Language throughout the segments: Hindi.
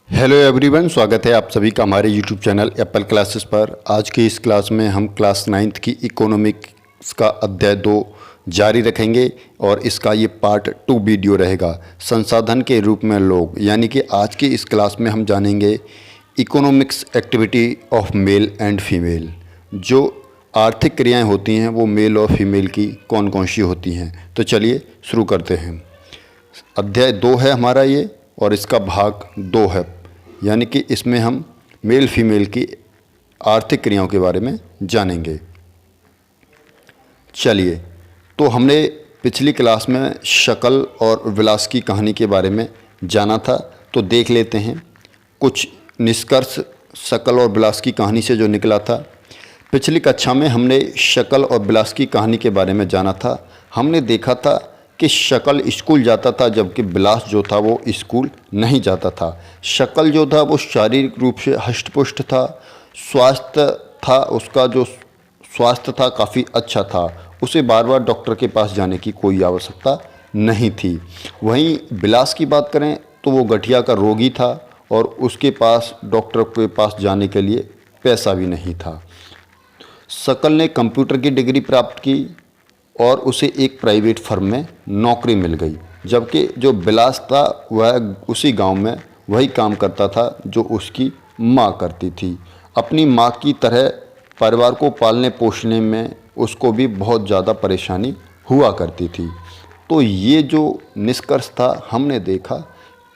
हेलो एवरीवन, स्वागत है आप सभी का हमारे यूट्यूब चैनल एप्पल क्लासेस पर। आज की इस क्लास में हम क्लास 9th की इकोनॉमिक्स का अध्याय 2 जारी रखेंगे और इसका ये पार्ट 2 वीडियो रहेगा, संसाधन के रूप में लोग। यानी कि आज की इस क्लास में हम जानेंगे economics activity of male and female. जो आर्थिक क्रियाएँ होती हैं वो मेल और फीमेल की कौन कौन सी होती हैं। तो चलिए शुरू करते हैं। अध्याय 2 है हमारा ये, और इसका भाग 2 है, यानी कि इसमें हम मेल फीमेल की आर्थिक क्रियाओं के बारे में जानेंगे। चलिए, तो हमने पिछली क्लास में शकल और विलास की कहानी के बारे में जाना था, तो देख लेते हैं कुछ निष्कर्ष शकल और विलास की कहानी से जो निकला था। पिछली कक्षा में हमने शकल और विलास की कहानी के बारे में जाना था। हमने देखा था कि शकल स्कूल जाता था, जबकि विलास जो था वो स्कूल नहीं जाता था। शकल जो था वो शारीरिक रूप से हष्टपुष्ट था, स्वास्थ्य था, उसका जो स्वास्थ्य था काफ़ी अच्छा था, उसे बार बार डॉक्टर के पास जाने की कोई आवश्यकता नहीं थी। वहीं विलास की बात करें तो वो गठिया का रोगी था और उसके पास डॉक्टर के पास जाने के लिए पैसा भी नहीं था। शकल ने कंप्यूटर की डिग्री प्राप्त की और उसे एक प्राइवेट फर्म में नौकरी मिल गई, जबकि जो विलास था वह उसी गांव में वही काम करता था जो उसकी माँ करती थी। अपनी माँ की तरह परिवार को पालने पोषने में उसको भी बहुत ज़्यादा परेशानी हुआ करती थी। तो ये जो निष्कर्ष था, हमने देखा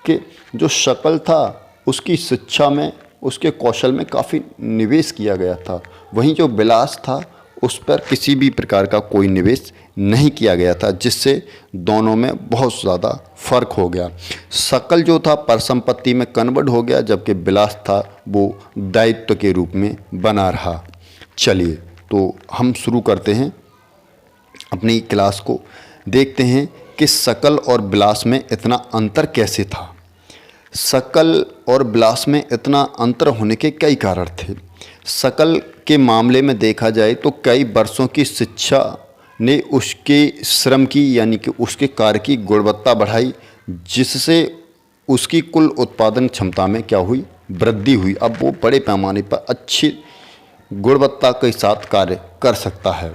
कि जो शकल था उसकी शिक्षा में, उसके कौशल में काफ़ी निवेश किया गया था। वहीं जो विलास था उस पर किसी भी प्रकार का कोई निवेश नहीं किया गया था, जिससे दोनों में बहुत ज़्यादा फर्क हो गया। शकल जो था परिसंपत्ति में कन्वर्ट हो गया, जबकि विलास था वो दायित्व के रूप में बना रहा। चलिए, तो हम शुरू करते हैं अपनी क्लास को। देखते हैं कि शकल और विलास में इतना अंतर कैसे था। शकल और विलास में इतना अंतर होने के कई कारण थे। शकल के मामले में देखा जाए तो कई वर्षों की शिक्षा ने उसके श्रम की, यानी कि उसके कार्य की गुणवत्ता बढ़ाई, जिससे उसकी कुल उत्पादन क्षमता में क्या हुई, वृद्धि हुई। अब वो बड़े पैमाने पर अच्छी गुणवत्ता के साथ कार्य कर सकता है।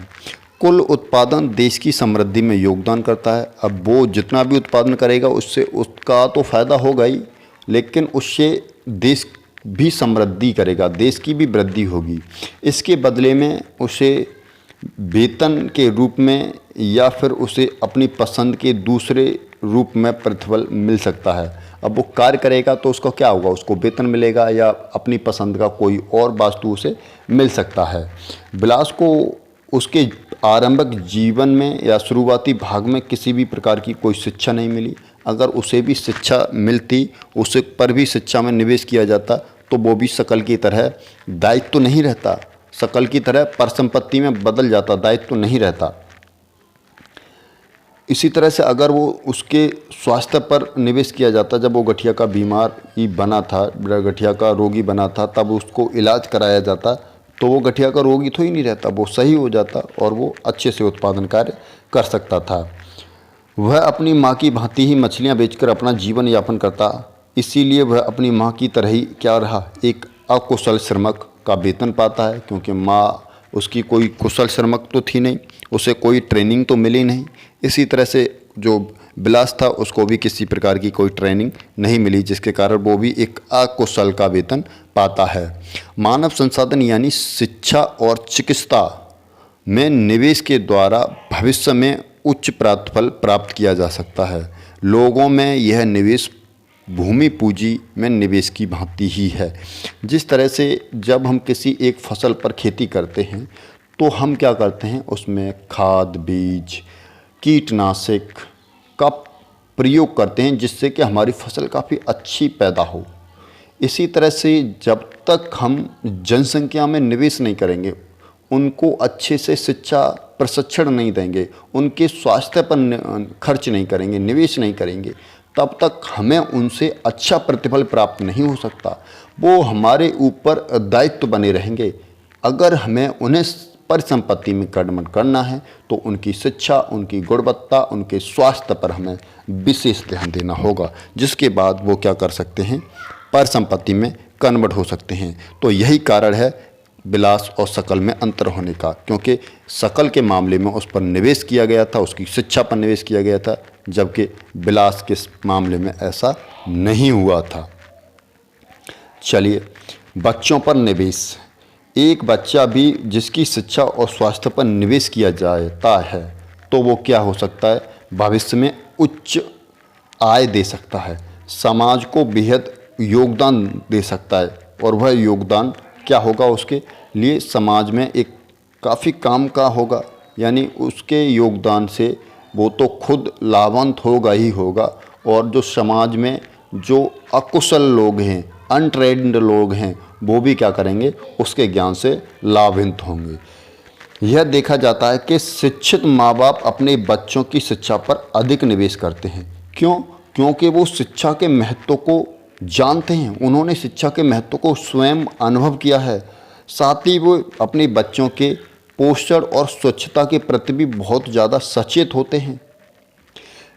कुल उत्पादन देश की समृद्धि में योगदान करता है। अब वो जितना भी उत्पादन करेगा उससे उसका तो फ़ायदा होगा ही, लेकिन उससे देश भी समृद्धि करेगा, देश की भी वृद्धि होगी। इसके बदले में उसे वेतन के रूप में या फिर उसे अपनी पसंद के दूसरे रूप में प्रतिफल मिल सकता है। अब वो कार्य करेगा तो उसको क्या होगा, उसको वेतन मिलेगा या अपनी पसंद का कोई और वस्तु उसे मिल सकता है। विलास को उसके आरंभिक जीवन में या शुरुआती भाग में किसी भी प्रकार की कोई शिक्षा नहीं मिली। अगर उसे भी शिक्षा मिलती, उसे पर भी शिक्षा में निवेश किया जाता, तो वो भी शकल की तरह दायित्व तो नहीं रहता, शकल की तरह परिसंपत्ति में बदल जाता, दायित्व तो नहीं रहता। इसी तरह से अगर वो उसके स्वास्थ्य पर निवेश किया जाता, जब वो गठिया का बीमार ही बना था, गठिया का रोगी बना था, तब उसको इलाज कराया जाता, तो वो गठिया का रोगी तो ही नहीं रहता, वो सही हो जाता और वो अच्छे से उत्पादन कार्य कर सकता था। वह अपनी माँ की भांति ही मछलियाँ बेचकर अपना जीवन यापन करता, इसीलिए वह अपनी माँ की तरह ही क्या रहा, एक अकुशल श्रमिक का वेतन पाता है, क्योंकि माँ उसकी कोई कुशल श्रमिक तो थी नहीं, उसे कोई ट्रेनिंग तो मिली नहीं। इसी तरह से जो विलास था उसको भी किसी प्रकार की कोई ट्रेनिंग नहीं मिली, जिसके कारण वो भी एक अकुशल का वेतन पाता है। मानव संसाधन यानी शिक्षा और चिकित्सा में निवेश के द्वारा भविष्य में उच्च प्रतिफल प्राप्त किया जा सकता है। लोगों में यह निवेश भूमि पूंजी में निवेश की भांति ही है। जिस तरह से जब हम किसी एक फसल पर खेती करते हैं तो हम क्या करते हैं, उसमें खाद, बीज, कीटनाशक का प्रयोग करते हैं, जिससे कि हमारी फसल काफ़ी अच्छी पैदा हो। इसी तरह से जब तक हम जनसंख्या में निवेश नहीं करेंगे, उनको अच्छे से शिक्षा प्रशिक्षण नहीं देंगे, उनके स्वास्थ्य पर खर्च नहीं करेंगे, निवेश नहीं करेंगे, तब तक हमें उनसे अच्छा प्रतिफल प्राप्त नहीं हो सकता। वो हमारे ऊपर दायित्व बने रहेंगे। अगर हमें उन्हें परिसंपत्ति में कदम करना है तो उनकी शिक्षा, उनकी गुणवत्ता, उनके स्वास्थ्य पर हमें विशेष ध्यान देना होगा, जिसके बाद वो क्या कर सकते हैं, परिसंपत्ति में कन्वर्ट हो सकते हैं। तो यही कारण है विलास और सकल में अंतर होने का, क्योंकि सकल के मामले में उस पर निवेश किया गया था, उसकी शिक्षा पर निवेश किया गया था, जबकि विलास के मामले में ऐसा नहीं हुआ था। चलिए, बच्चों पर निवेश। एक बच्चा भी जिसकी शिक्षा और स्वास्थ्य पर निवेश किया जाता है तो वो क्या हो सकता है, भविष्य में उच्च आय दे सकता है, समाज को बेहद योगदान दे सकता है, और वह योगदान क्या होगा, उसके लिए समाज में एक काफ़ी काम का होगा। यानी उसके योगदान से वो तो खुद लाभान्वित होगा ही होगा, और जो समाज में जो अकुशल लोग हैं, अनट्रेन्ड लोग हैं, वो भी क्या करेंगे, उसके ज्ञान से लाभान्वित होंगे। यह देखा जाता है कि शिक्षित माँ बाप अपने बच्चों की शिक्षा पर अधिक निवेश करते हैं। क्यों? क्योंकि वो शिक्षा के महत्व को जानते हैं, उन्होंने शिक्षा के महत्व को स्वयं अनुभव किया है। साथ ही वो अपने बच्चों के पोषण और स्वच्छता के प्रति भी बहुत ज़्यादा सचेत होते हैं।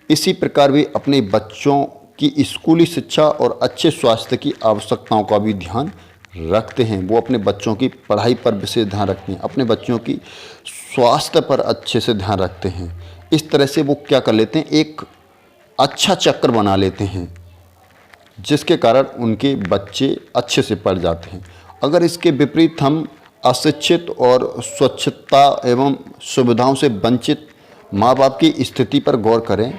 इसी प्रकार वे अपने बच्चों की स्कूली शिक्षा और अच्छे स्वास्थ्य की आवश्यकताओं का भी ध्यान रखते हैं। वो अपने बच्चों की पढ़ाई पर विशेष ध्यान रखते हैं, अपने बच्चों की स्वास्थ्य पर अच्छे से ध्यान रखते हैं। इस तरह से वो क्या कर लेते हैं, एक अच्छा चक्र बना लेते हैं, जिसके कारण उनके बच्चे अच्छे से पढ़ जाते हैं। अगर इसके विपरीत हम अशिक्षित और स्वच्छता एवं सुविधाओं से वंचित माँ बाप की स्थिति पर गौर करें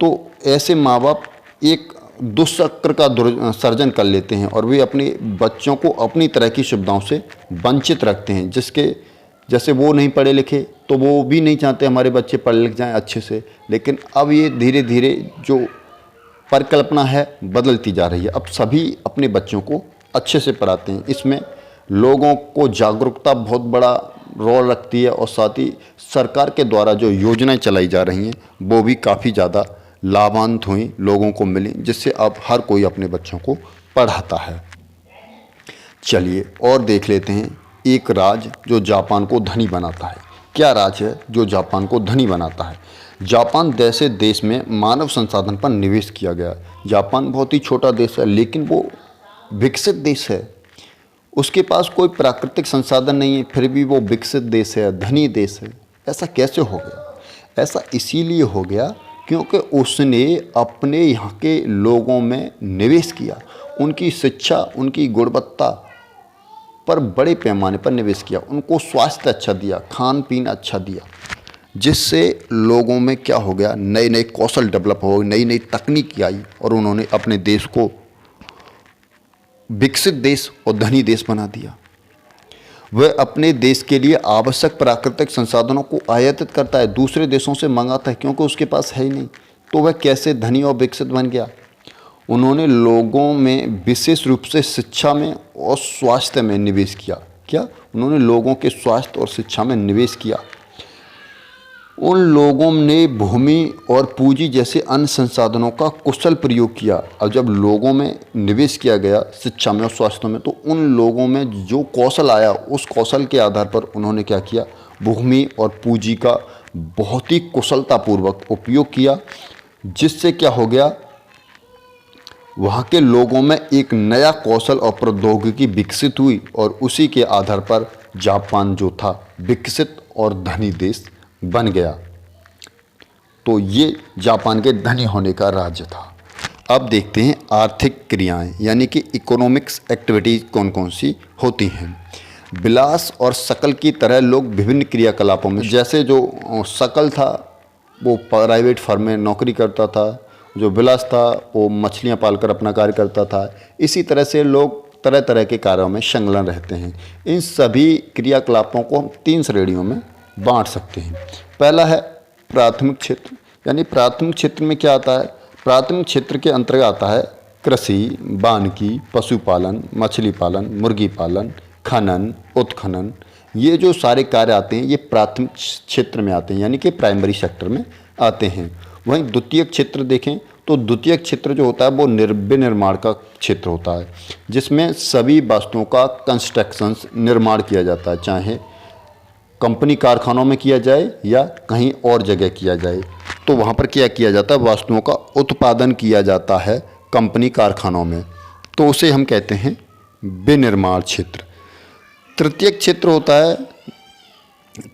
तो ऐसे माँ बाप एक दुष्चक्र का सर्जन कर लेते हैं, और वे अपने बच्चों को अपनी तरह की सुविधाओं से वंचित रखते हैं। जिसके जैसे वो नहीं पढ़े लिखे तो वो भी नहीं चाहते हमारे बच्चे पढ़ लिख जाएं अच्छे से, लेकिन अब ये धीरे धीरे जो परिकल्पना है बदलती जा रही है। अब सभी अपने बच्चों को अच्छे से पढ़ाते हैं। इसमें लोगों को जागरूकता बहुत बड़ा रोल रखती है, और साथ ही सरकार के द्वारा जो योजनाएं चलाई जा रही हैं वो भी काफ़ी ज़्यादा लाभान्वित हुई, लोगों को मिली, जिससे अब हर कोई अपने बच्चों को पढ़ाता है। चलिए और देख लेते हैं एक राज्य जो जापान को धनी बनाता है। क्या राज्य है जो जापान को धनी बनाता है? जापान जैसे देश में मानव संसाधन पर निवेश किया गया। जापान बहुत ही छोटा देश है, लेकिन वो विकसित देश है। उसके पास कोई प्राकृतिक संसाधन नहीं है, फिर भी वो विकसित देश है, धनी देश है। ऐसा कैसे हो गया? ऐसा इसीलिए हो गया क्योंकि उसने अपने यहाँ के लोगों में निवेश किया, उनकी शिक्षा, उनकी गुणवत्ता पर बड़े पैमाने पर निवेश किया, उनको स्वास्थ्य अच्छा दिया, खान पीन अच्छा दिया, जिससे लोगों में क्या हो गया, नए नए कौशल डेवलप हो, नई नई तकनीक आई, और उन्होंने अपने देश को विकसित देश और धनी देश बना दिया। वह अपने देश के लिए आवश्यक प्राकृतिक संसाधनों को आयातित करता है, दूसरे देशों से मंगाता है, क्योंकि उसके पास है ही नहीं। तो वह कैसे धनी और विकसित बन गया? उन्होंने लोगों में विशेष रूप से शिक्षा में और स्वास्थ्य में निवेश किया। क्या? उन्होंने लोगों के स्वास्थ्य और शिक्षा में निवेश किया। उन लोगों ने भूमि और पूंजी जैसे अन्य संसाधनों का कुशल प्रयोग किया। अब जब लोगों में निवेश किया गया शिक्षा में और स्वास्थ्य में, तो उन लोगों में जो कौशल आया, उस कौशल के आधार पर उन्होंने क्या किया, भूमि और पूंजी का बहुत ही कुशलतापूर्वक उपयोग किया, जिससे क्या हो गया, वहाँ के लोगों में एक नया कौशल और प्रौद्योगिकी विकसित हुई, और उसी के आधार पर जापान जो था विकसित और धनी देश बन गया। तो ये जापान के धनी होने का राज्य था। अब देखते हैं आर्थिक क्रियाएं, यानी कि इकोनॉमिक्स एक्टिविटीज़ कौन कौन सी होती हैं। विलास और सकल की तरह लोग विभिन्न क्रियाकलापों में, जैसे जो सकल था वो प्राइवेट फर्म में नौकरी करता था, जो विलास था वो मछलियाँ पालकर अपना कार्य करता था, इसी तरह से लोग तरह तरह के कार्यों में संलग्न रहते हैं। इन सभी क्रियाकलापों को हम 3 श्रेणियों में बांट सकते हैं। पहला है प्राथमिक क्षेत्र, यानी प्राथमिक क्षेत्र में क्या आता है, प्राथमिक क्षेत्र के अंतर्गत आता है कृषि, वानिकी, पशुपालन, मछली पालन, मुर्गी पालन, खनन, उत्खनन। ये जो सारे कार्य आते हैं ये प्राथमिक क्षेत्र में आते हैं, यानी कि प्राइमरी सेक्टर में आते हैं। वहीं द्वितीयक क्षेत्र देखें तो द्वितीयक क्षेत्र जो होता है वो विनिर्माण का क्षेत्र होता है, जिसमें सभी वस्तुओं का कंस्ट्रक्शन निर्माण किया जाता है, चाहे कंपनी कारखानों में किया जाए या कहीं और जगह किया जाए। तो वहाँ पर क्या किया जाता है, वस्तुओं का उत्पादन किया जाता है कंपनी कारखानों में। तो उसे हम कहते हैं विनिर्माण क्षेत्र। तृतीयक क्षेत्र होता है,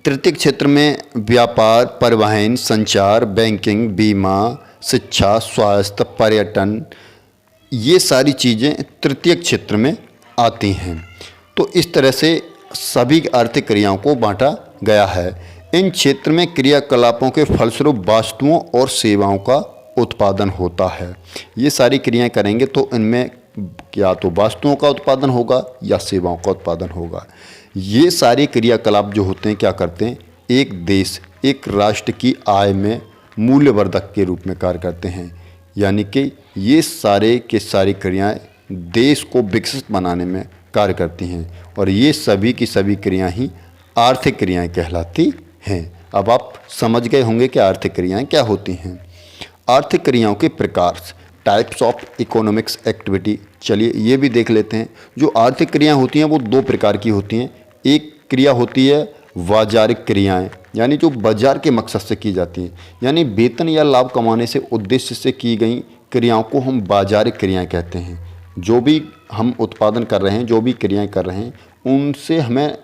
तृतीयक क्षेत्र में व्यापार, परिवहन, संचार, बैंकिंग, बीमा, शिक्षा, स्वास्थ्य, पर्यटन, ये सारी चीज़ें तृतीयक क्षेत्र में आती हैं। तो इस तरह से सभी आर्थिक क्रियाओं को बांटा गया है। इन क्षेत्र में क्रियाकलापों के फलस्वरूप वस्तुओं और सेवाओं का उत्पादन होता है। ये सारी क्रियाएं करेंगे तो इनमें या तो वस्तुओं का उत्पादन होगा या सेवाओं का उत्पादन होगा। ये सारे क्रियाकलाप जो होते हैं क्या करते हैं, एक देश, एक राष्ट्र की आय में मूल्यवर्धक के रूप में कार्य करते हैं। यानी कि ये सारे के सारी क्रियाएं देश को विकसित बनाने में कार्य करती हैं और ये सभी की सभी क्रियाएं ही आर्थिक क्रियाएं कहलाती हैं। अब आप समझ गए होंगे कि आर्थिक क्रियाएं क्या होती हैं। आर्थिक क्रियाओं के प्रकार, टाइप्स ऑफ इकोनॉमिक्स एक्टिविटी, चलिए ये भी देख लेते हैं। जो आर्थिक क्रियाएं होती हैं वो दो प्रकार की होती हैं। एक क्रिया होती है व्यावहारिक क्रियाएं, यानी जो बाजार के मकसद से की जाती हैं, यानी वेतन या लाभ कमाने से उद्देश्य से की गई क्रियाओं को हम व्यावहारिक क्रियाएं कहते हैं। जो भी हम उत्पादन कर रहे हैं, जो भी क्रियाएं कर रहे हैं, उनसे हमें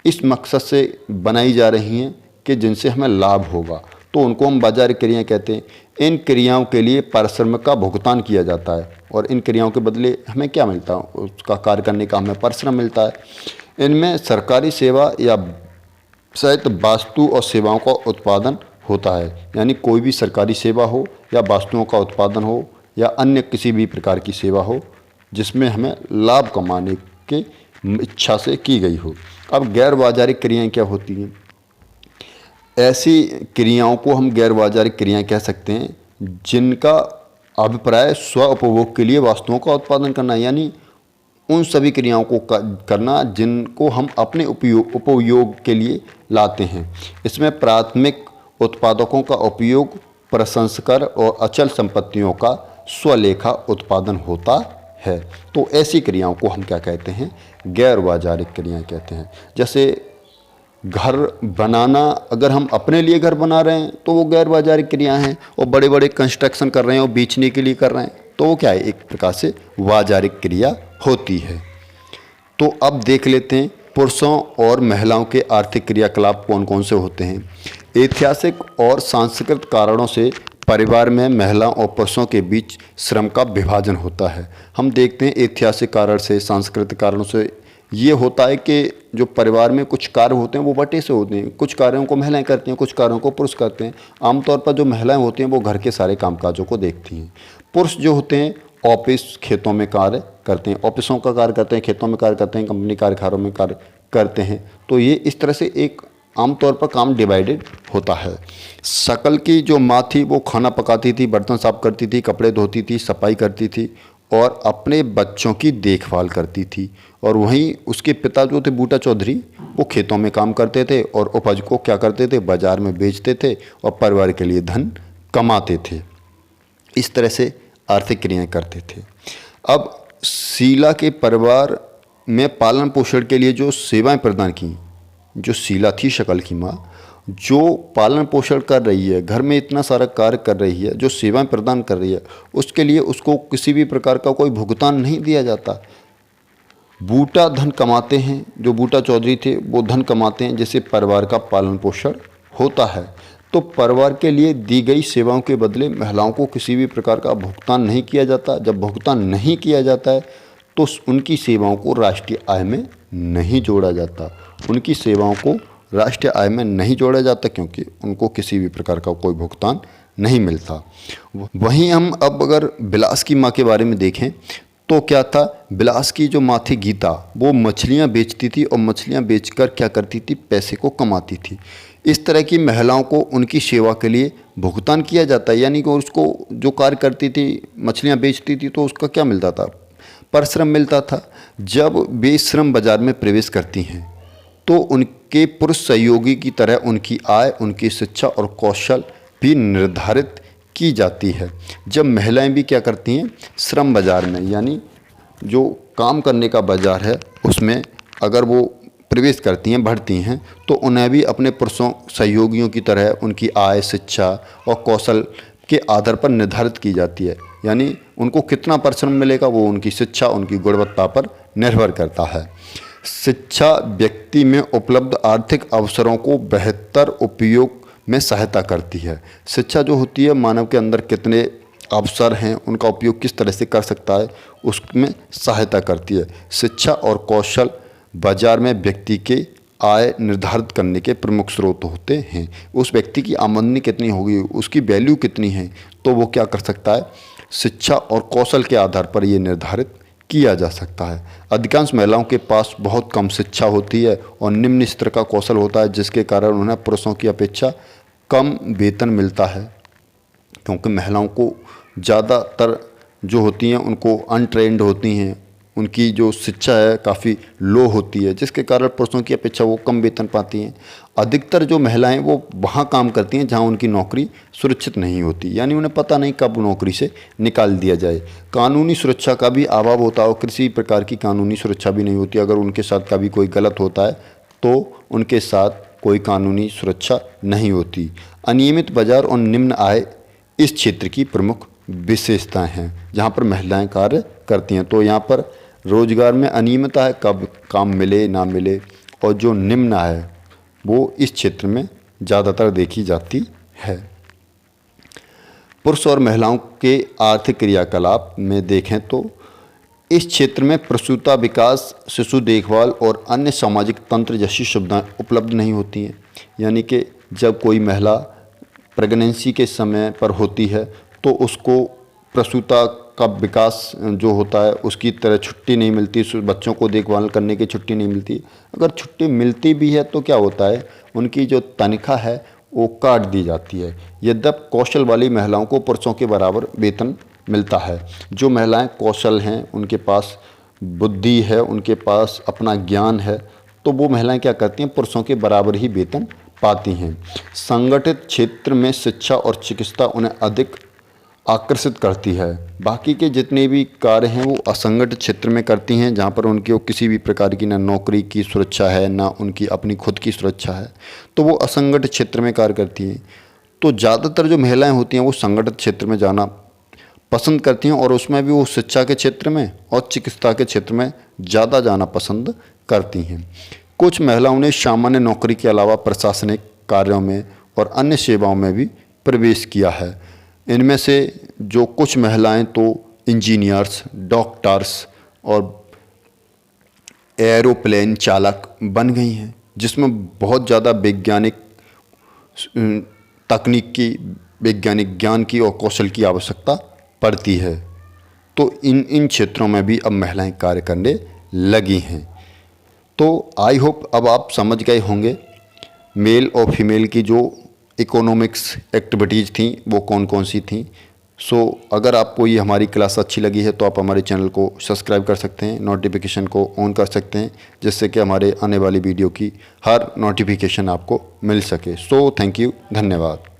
इस मकसद से बनाई जा रही हैं कि जिनसे हमें लाभ होगा, तो उनको हम व्यावहारिक क्रियाएं कहते हैं। इन क्रियाओं के लिए परिश्रम का भुगतान किया जाता है और इन क्रियाओं के बदले हमें क्या मिलता है, उसका कार्य करने का हमें परिश्रम मिलता है। इनमें सरकारी सेवा या शायद वस्तु और सेवाओं का उत्पादन होता है, यानी कोई भी सरकारी सेवा हो या वस्तुओं का उत्पादन हो या अन्य किसी भी प्रकार की सेवा हो जिसमें हमें लाभ कमाने के इच्छा से की गई हो। अब गैर व्यावहारिक क्रियाएं क्या होती हैं? ऐसी क्रियाओं को हम गैर व्यावहारिक क्रियाएं कह सकते हैं जिनका अभिप्राय स्व उपभोग के लिए वस्तुओं का उत्पादन करना, यानी उन सभी क्रियाओं को करना जिनको हम अपने उपयोग के लिए लाते हैं। इसमें प्राथमिक उत्पादकों का उपयोग, प्रसंस्करण और अचल संपत्तियों का स्वलेखा उत्पादन होता है। तो ऐसी क्रियाओं को हम क्या कहते हैं, गैर व्यावहारिक क्रियाएं कहते हैं। जैसे घर बनाना, अगर हम अपने लिए घर बना रहे हैं तो वो गैर व्यावहारिक क्रिया हैं, और बड़े बड़े कंस्ट्रक्शन कर रहे हैं और बेचने के लिए कर रहे हैं तो वो क्या है, एक प्रकार से व्यावहारिक क्रिया होती है। तो अब देख लेते हैं पुरुषों और महिलाओं के आर्थिक क्रियाकलाप कौन कौन से होते हैं। ऐतिहासिक और सांस्कृतिक कारणों से परिवार में महिलाओं और पुरुषों के बीच श्रम का विभाजन होता है। हम देखते हैं ऐतिहासिक कारण से, सांस्कृतिक कारणों से ये होता है कि जो परिवार में कुछ कार्य होते हैं वो बटे से होते हैं। कुछ कार्यों को महिलाएं करती हैं, कुछ कार्यों को पुरुष करते हैं। आमतौर पर जो महिलाएं होती हैं वो घर के सारे कामकाजों को देखती हैं। पुरुष जो होते हैं ऑफिस, खेतों में कार्य करते हैं, ऑफिसों का कार्य करते हैं, खेतों में कार्य करते हैं, कंपनी कारखानों में कार्य करते हैं। तो ये इस तरह से एक आमतौर पर काम डिवाइडेड होता है। शकल की जो माँ थी वो खाना पकाती थी, बर्तन साफ करती थी, कपड़े धोती थी, सफाई करती थी और अपने बच्चों की देखभाल करती थी। और वहीं उसके पिता जो थे बूटा चौधरी, वो खेतों में काम करते थे और उपज को क्या करते थे, बाजार में बेचते थे और परिवार के लिए धन कमाते थे। इस तरह से आर्थिक क्रियाएं करते थे। अब शीला के परिवार में पालन पोषण के लिए जो सेवाएं प्रदान की, जो शीला थी शकल की माँ, जो पालन पोषण कर रही है, घर में इतना सारा कार्य कर रही है, जो सेवाएं प्रदान कर रही है, उसके लिए उसको किसी भी प्रकार का कोई भुगतान नहीं दिया जाता। बूटा धन कमाते हैं, जो बूटा चौधरी थे वो धन कमाते हैं जिससे परिवार का पालन पोषण होता है। तो परिवार के लिए दी गई सेवाओं के बदले महिलाओं को किसी भी प्रकार का भुगतान नहीं किया जाता। जब भुगतान नहीं किया जाता है तो उनकी सेवाओं को राष्ट्रीय आय में नहीं जोड़ा जाता। उनकी सेवाओं को राष्ट्रीय आय में नहीं जोड़ा जाता क्योंकि उनको किसी भी प्रकार का कोई भुगतान नहीं मिलता। वहीं हम अब अगर बिलास की माँ के बारे में देखें तो क्या था, बिलास की जो माँ थी गीता, वो मछलियाँ बेचती थी और मछलियाँ बेचकर क्या करती थी, पैसे को कमाती थी। इस तरह की महिलाओं को उनकी सेवा के लिए भुगतान किया जाता है, यानी कि उसको जो कार्य करती थी, मछलियाँ बेचती थी तो उसका क्या मिलता था, परिश्रम मिलता था। जब वे श्रम बाजार में प्रवेश करती हैं तो उनके पुरुष सहयोगी की तरह उनकी आय, उनकी शिक्षा और कौशल भी निर्धारित की जाती है। जब महिलाएं भी क्या करती हैं, श्रम बाजार में, यानी जो काम करने का बाजार है उसमें अगर वो प्रवेश करती हैं, बढ़ती हैं, तो उन्हें भी अपने पुरुषों सहयोगियों की तरह उनकी आय, शिक्षा और कौशल के आधार पर निर्धारित की जाती है। यानी उनको कितना परिश्रम मिलेगा वो उनकी शिक्षा, उनकी गुणवत्ता पर निर्भर करता है। शिक्षा व्यक्ति में उपलब्ध आर्थिक अवसरों को बेहतर उपयोग में सहायता करती है। शिक्षा जो होती है मानव के अंदर कितने अवसर हैं, उनका उपयोग किस तरह से कर सकता है, उसमें सहायता करती है। शिक्षा और कौशल बाजार में व्यक्ति के आय निर्धारित करने के प्रमुख स्रोत होते हैं। उस व्यक्ति की आमदनी कितनी होगी, उसकी वैल्यू कितनी है, तो वो क्या कर सकता है, शिक्षा और कौशल के आधार पर ये निर्धारित किया जा सकता है। अधिकांश महिलाओं के पास बहुत कम शिक्षा होती है और निम्न स्तर का कौशल होता है, जिसके कारण उन्हें पुरुषों की अपेक्षा कम वेतन मिलता है, क्योंकि महिलाओं को ज़्यादातर जो होती हैं उनको अनट्रेंड होती हैं, उनकी जो शिक्षा है काफ़ी लो होती है, जिसके कारण पुरुषों की अपेक्षा वो कम वेतन पाती हैं। अधिकतर जो महिलाएं वो वहाँ काम करती हैं जहाँ उनकी नौकरी सुरक्षित नहीं होती, यानी उन्हें पता नहीं कब नौकरी से निकाल दिया जाए। कानूनी सुरक्षा का भी अभाव होता है और किसी प्रकार की कानूनी सुरक्षा भी नहीं होती। अगर उनके साथ कभी कोई गलत होता है तो उनके साथ कोई कानूनी सुरक्षा नहीं होती। अनियमित बाजार और निम्न आय इस क्षेत्र की प्रमुख विशेषताएं हैं जहाँ पर महिलाएं कार्य करती हैं। तो यहाँ पर रोजगार में अनियमितता है, कब काम मिले ना मिले, और जो निम्न आय है वो इस क्षेत्र में ज़्यादातर देखी जाती है। पुरुष और महिलाओं के आर्थिक क्रियाकलाप में देखें तो इस क्षेत्र में प्रसूता विकास, शिशु देखभाल और अन्य सामाजिक तंत्र जैसी सुविधाएं उपलब्ध नहीं होती हैं। यानी कि जब कोई महिला प्रेगनेंसी के समय पर होती है तो उसको प्रसूता का विकास जो होता है उसकी तरह छुट्टी नहीं मिलती, बच्चों को देखभाल करने की छुट्टी नहीं मिलती। अगर छुट्टी मिलती भी है तो क्या होता है, उनकी जो तनख्वाह है वो काट दी जाती है। यद्यपि कौशल वाली महिलाओं को पुरुषों के बराबर वेतन मिलता है। जो महिलाएं कौशल हैं, उनके पास बुद्धि है, उनके पास अपना ज्ञान है, तो वो महिलाएं क्या करती हैं, पुरुषों के बराबर ही वेतन पाती हैं। संगठित क्षेत्र में शिक्षा और चिकित्सा उन्हें अधिक आकर्षित करती है। बाकी के जितने भी कार्य हैं वो असंगठित क्षेत्र में करती हैं, जहाँ पर उनकी किसी भी प्रकार की ना नौकरी की सुरक्षा है ना उनकी अपनी खुद की सुरक्षा है, तो वो असंगठित क्षेत्र में कार्य करती हैं। तो ज़्यादातर जो महिलाएं होती हैं वो संगठित क्षेत्र में जाना पसंद करती हैं और उसमें भी वो शिक्षा के क्षेत्र में और चिकित्सा के क्षेत्र में ज़्यादा जाना पसंद करती हैं। कुछ महिलाओं ने सामान्य नौकरी के अलावा प्रशासनिक कार्यों में और अन्य सेवाओं में भी प्रवेश किया है। इनमें से जो कुछ महिलाएं तो इंजीनियर्स, डॉक्टर्स और एरोप्लेन चालक बन गई हैं, जिसमें बहुत ज़्यादा वैज्ञानिक तकनीक की, वैज्ञानिक ज्ञान की और कौशल की आवश्यकता पड़ती है। तो इन क्षेत्रों में भी अब महिलाएं कार्य करने लगी हैं। तो आई होप अब आप समझ गए होंगे मेल और फीमेल की जो इकोनॉमिक्स एक्टिविटीज़ थी वो कौन कौन सी थी। सो अगर आपको ये हमारी क्लास अच्छी लगी है तो आप हमारे चैनल को सब्सक्राइब कर सकते हैं, नोटिफिकेशन को ऑन कर सकते हैं, जिससे कि हमारे आने वाली वीडियो की हर नोटिफिकेशन आपको मिल सके। सो थैंक यू, धन्यवाद।